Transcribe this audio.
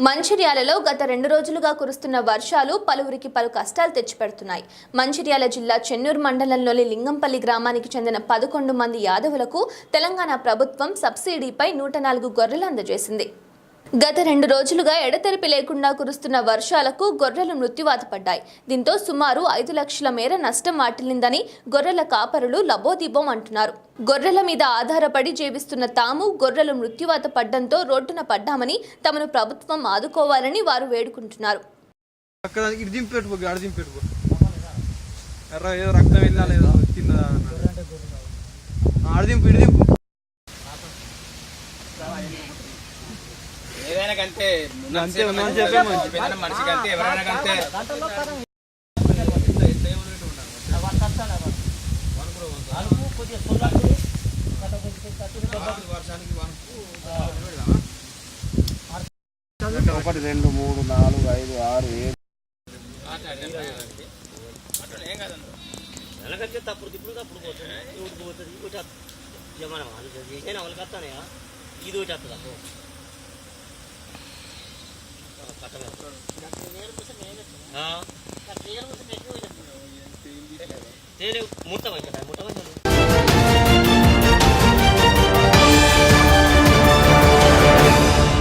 మంచిర్యాలలో గత 2 రోజులుగా కురుస్తున్న వర్షాలు పలువురికి పలు కష్టాలు తెచ్చిపెడుతున్నాయి. మంచిర్యాల జిల్లా చెన్నూరు మండలంలోని లింగంపల్లి గ్రామానికి చెందిన 11 మంది యాదవులకు తెలంగాణ ప్రభుత్వం సబ్సిడీపై 104 గొర్రెలు అందజేసింది. గత 2 రోజులుగా ఎడతెరిపి లేకుండా కురుస్తున్న వర్షాలకు గొర్రెలు మృత్యువాత పడ్డాయి. దీంతో సుమారు 5 లక్షల మేర నష్టం వాటిల్లిందని గొర్రెల కాపరులు లబోదిబోం అంటున్నారు. గొర్రెల మీద ఆధారపడి జీవిస్తున్న తాము గొర్రెలు మృత్యువాత పడ్డంతో రోడ్డున పడ్డామని తమను ప్రభుత్వం ఆదుకోవాలని వారు వేడుకుంటున్నారు. ఏదైనా కంటే మనిషి కంటే ఎవరైనా కంటే ఒకటి 2 3 4 5 6 7 ఏం కాదండి వెనకంటే తప్పుడు తప్పుడు పోతుంది జమానం చేసిన వాళ్ళకి వస్తానయా ఇది ఒకటి వస్తుంది ముట్టమంటారా ముట్టమంటారు